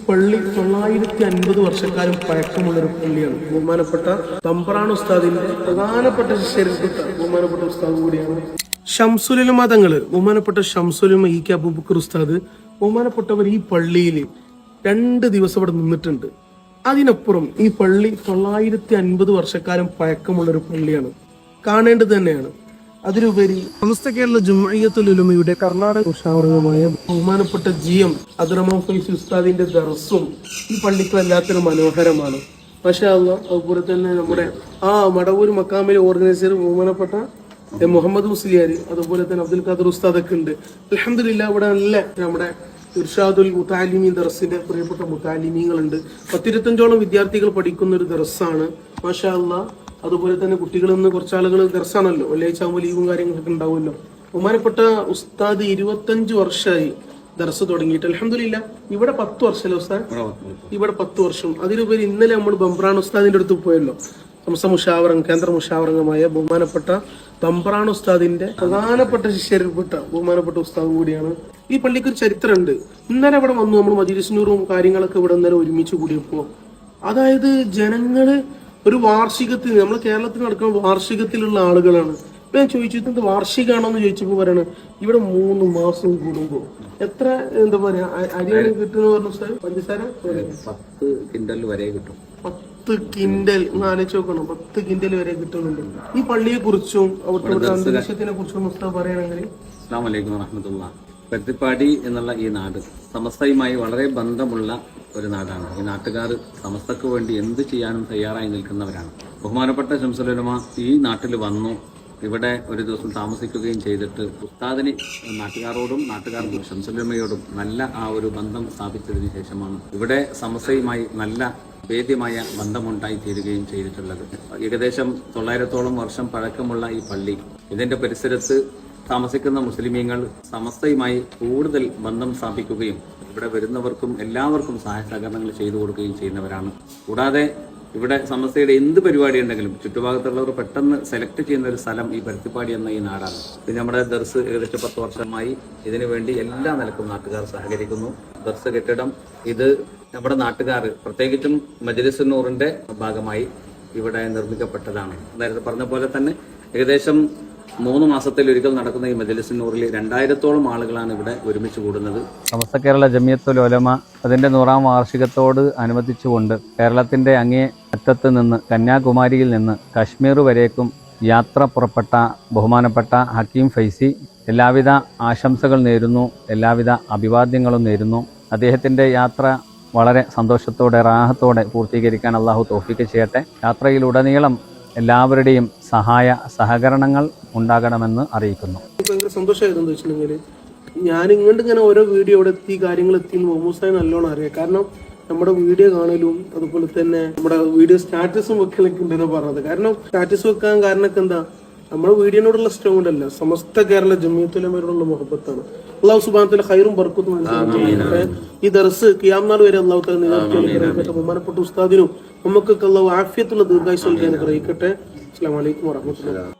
പള്ളി 950 വർഷക്കാലം പഴക്കമുള്ളൊരു പള്ളിയാണ്. ബഹുമാനപ്പെട്ട തമ്പ്രാൻ ഉസ്താദിന്റെ പ്രധാനപ്പെട്ട ശിഷ്യരിൽപ്പെട്ട ബഹുമാനപ്പെട്ട ഉസ്താദ് കൂടിയാണ്. ഷംസുലുലമ തങ്ങള്, ബഹുമാനപ്പെട്ട ഷംസുലുലമ ഇ കെ അബൂബക്കർ ഉസ്താദ്, ബഹുമാനപ്പെട്ടവർ ഈ പള്ളിയിൽ 2 ദിവസം ഇവിടെ നിന്നിട്ടുണ്ട്. അതിനപ്പുറം ഈ പള്ളി 950 വർഷക്കാലം പഴക്കമുള്ളൊരു പള്ളിയാണ്, കാണേണ്ടത് തന്നെയാണ്. അതിലുപരി സമസ്ത കേരള ജുമഇയ്യത്തുൽ ഉലമയുടെ കർണാടക ഉഷാവറമായ ബഹുമാനപ്പെട്ട GM അബ്ദുറഹ്മാൻ ഫൈസി ഉസ്താദിന്റെ ദർസും ഈ പള്ളിക്ക് വല്ലാത്തൊരു മനോഹരമാണ്. മാഷാ അല്ലാഹ്. അതുപോലെ തന്നെ നമ്മുടെ മടവൂർ മക്കാമിലെ ഓർഗനൈസർ ബഹുമാനപ്പെട്ട മുഹമ്മദ് മുസ്ലിയാർ, അതുപോലെ തന്നെ അബ്ദുൽ ഖാദർ ഉസ്താദൊക്കെ ഉണ്ട്. അൽഹംദുലില്ലാഹ് ഇവിടെ നല്ല നമ്മുടെ ഇർഷാദുൽ മുതാലിമീൻ ദർസിന്റെ പ്രിയപ്പെട്ട മുതാലിമീങ്ങളുണ്ട്. 10-25ഓളം വിദ്യാർത്ഥികൾ പഠിക്കുന്ന ഒരു ദർസാണ്. മാഷാ അല്ലാഹ്. അതുപോലെ തന്നെ കുട്ടികളിൽ നിന്ന് കുറച്ചാളുകൾ ദർസാണല്ലോ, വെള്ളിയാഴ്ച ആകുമ്പോൾ ലീവും കാര്യങ്ങളൊക്കെ ഉണ്ടാവുമല്ലോ. ബഹുമാനപ്പെട്ട ഉസ്താദ് 25 വർഷമായി ദർസ് തുടങ്ങിയിട്ട്. അൽഹംദുലില്ലാഹ്. ഇവിടെ 10 വർഷമല്ലേ ഉസ്താദ്? ഇവിടെ 10 വർഷം. അതിലുപരി ഇന്നലെ നമ്മൾ തമ്പ്രാൻ ഉസ്താദിന്റെ അടുത്ത് പോയല്ലോ. സംസ്ഥാന മുഷാവറം കേന്ദ്ര മുഷാവറംഗമായ ബഹുമാനപ്പെട്ട തമ്പ്രാൻ ഉസ്താദിന്റെ പ്രധാനപ്പെട്ട ശിഷ്യരിൽപ്പെട്ട ബഹുമാനപ്പെട്ട ഉസ്താദ് കൂടിയാണ്. ഈ പള്ളിക്ക് ഒരു ചരിത്രമുണ്ട്. ഇന്നലെ ഇവിടെ വന്നു നമ്മൾ മജ്‌ലിസുന്നൂറും കാര്യങ്ങളൊക്കെ ഇവിടെ ഇന്നലെ ഒരുമിച്ച് കൂടിയപ്പോ, അതായത് ജനങ്ങള് ഒരു വാർഷികത്തിൽ, നമ്മൾ കേരളത്തിൽ നടക്കുന്ന വാർഷികത്തിലുള്ള ആളുകളാണ്. ഇപ്പൊ ഞാൻ ചോദിച്ചു ഇത് വാർഷികമാണോ എന്ന് ചോദിച്ചപ്പോ പറയണ ഇവിടെ 3 മാസം കൂടുമ്പോ എത്ര എന്താ പറയാ അരിയാണ് കിട്ടുന്ന പറഞ്ഞു സാർ. പഞ്ചസാര 10 കിൻഡൽ വരെ കിട്ടും. 10 കിൻഡൽ ആലോചിച്ച് നോക്കണം. 10 കിൻഡൽ വരെ കിട്ടുന്നുണ്ട്. ഈ പള്ളിയെ കുറിച്ചും അവിടുത്തെ അന്തരീക്ഷത്തിനെ കുറിച്ചും ഉസ്താദ് പറയുകയാണെങ്കിൽ. അസ്സലാമു അലൈക്കും വറഹ്മത്തുള്ളാഹി. പരുത്തിപ്പാടി എന്നുള്ള ഈ നാട് സമസ്തയുമായി വളരെ ബന്ധമുള്ള ഒരു നാടാണ്. ഈ നാട്ടുകാർ സമസ്തക്ക് വേണ്ടി എന്ത് ചെയ്യാനും തയ്യാറായി നിൽക്കുന്നവരാണ്. ബഹുമാനപ്പെട്ട ശംസുലുലമ ഈ നാട്ടിൽ വന്നു ഇവിടെ ഒരു ദിവസം താമസിക്കുകയും ചെയ്തിട്ട് ഉസ്താദിന് നാട്ടുകാരോടും നാട്ടുകാർക്കും ശംസുലുലമയോടും നല്ല ഒരു ബന്ധം സ്ഥാപിച്ചതിന് ശേഷമാണ് ഇവിടെ സമസ്തയുമായി നല്ല ഭേദ്യമായ ബന്ധമുണ്ടായി തീരുകയും ചെയ്തിട്ടുള്ളത്. ഏകദേശം 900ഓളം വർഷം പഴക്കമുള്ള ഈ പള്ളി, ഇതിന്റെ പരിസരത്ത് താമസിക്കുന്ന മുസ്ലിമീങ്ങൾ സമസ്തയുമായി കൂടുതൽ ബന്ധം സ്ഥാപിക്കുകയും ഇവിടെ വരുന്നവർക്കും എല്ലാവർക്കും സഹായ സഹകരണങ്ങൾ ചെയ്തു കൊടുക്കുകയും ചെയ്യുന്നവരാണ്. കൂടാതെ ഇവിടെ സമസ്തയുടെ എന്ത് പരിപാടി ഉണ്ടെങ്കിലും ചുറ്റുഭാഗത്തുള്ളവർ പെട്ടെന്ന് സെലക്ട് ചെയ്യുന്ന ഒരു സ്ഥലം ഈ പരുത്തിപ്പാടി എന്ന ഈ നാടാണ്. പിന്നെ നമ്മുടെ ദർസ് ഏകദേശം 10 വർഷമായി ഇതിനു വേണ്ടി എല്ലാ നിലക്കും നാട്ടുകാർ സഹകരിക്കുന്നു. ദർസ് കെട്ടിടം ഇത് നമ്മുടെ നാട്ടുകാർ, പ്രത്യേകിച്ചും മജ്‌ലിസുന്നൂറിന്റെ ഭാഗമായി ഇവിടെ നിർമ്മിക്കപ്പെട്ടതാണ്. നേരത്തെ പറഞ്ഞ പോലെ തന്നെ ഏകദേശം 3 മാസത്തിലൊരിക്കൽ നടക്കുന്ന ഈ മജ്‌ലിസുന്നൂറിൽ 2000ഓളം ആളുകളാണ് ഇവിടെ ഒരുമിച്ച് കൂടുന്നത്. സമസ്ത കേരള ജമിയത്തുൽ ഉലമ അതിന്റെ 100ാം വാർഷികത്തോട് അനുബന്ധിച്ചുകൊണ്ട് കേരളത്തിന്റെ അങ്ങേ അറ്റത്ത് നിന്ന് കന്യാകുമാരിയിൽ നിന്ന് കശ്മീർ വരേക്കും യാത്ര പുറപ്പെട്ട ബഹുമാനപ്പെട്ട ഹക്കീം ഫൈസി എല്ലാവിധ ആശംസകൾ നേരുന്നു, എല്ലാവിധ അഭിവാദ്യങ്ങളും നേരുന്നു. അദ്ദേഹത്തിന്റെ യാത്ര വളരെ സന്തോഷത്തോടെ റാഹത്തോടെ പൂർത്തീകരിക്കാൻ അള്ളാഹു തൗഫീഖ് ചെയ്യട്ടെ. യാത്രയിലുടനീളം എല്ലാവരുടെയും സഹായ സഹകരണങ്ങൾ ഉണ്ടാകണമെന്ന് അറിയിക്കുന്നു. ഭയങ്കര സന്തോഷമായിരുന്നു വെച്ചിട്ടുണ്ടെങ്കിൽ ഞാൻ ഇങ്ങനെ ഓരോ വീഡിയോ ഇവിടെ എത്തി കാര്യങ്ങൾ എത്തി മുഹമ്മദ് നല്ലോണം അറിയാം. കാരണം നമ്മുടെ വീഡിയോ കാണലും അതുപോലെ തന്നെ നമ്മുടെ വീഡിയോ സ്റ്റാറ്റസും വെക്കലൊക്കെ ഉണ്ടെന്ന് പറഞ്ഞത്. കാരണം സ്റ്റാറ്റസ് വെക്കാൻ കാരണമൊക്കെ എന്താ, നമ്മുടെ വീഡിയോനോടുള്ള ഇഷ്ടം കൊണ്ടല്ല, സമസ്ത കേരള ജമിയത്തുൽ ഉലമയോടുള്ള മുഹബത്താണ്. അല്ലാഹു സുബ്ഹാനഹു വ തആല ഖൈറും ബർക്കത്തും ഈ ദർസ് ഖിയാം നാൾ വരെ അല്ലാഹു തആല നിലനിർത്തട്ടെ. ബഹുമാനപ്പെട്ട ഉസ്താദിനും നമുക്കൊക്കെ അല്ലാഹു ആഫിയത്തുള്ള ദീർഘായുസ്സ് നൽകാൻ അനുഗ്രഹിക്കട്ടെ. അസ്സലാമു അലൈക്കും വറഹ്മത്തുള്ളാഹി.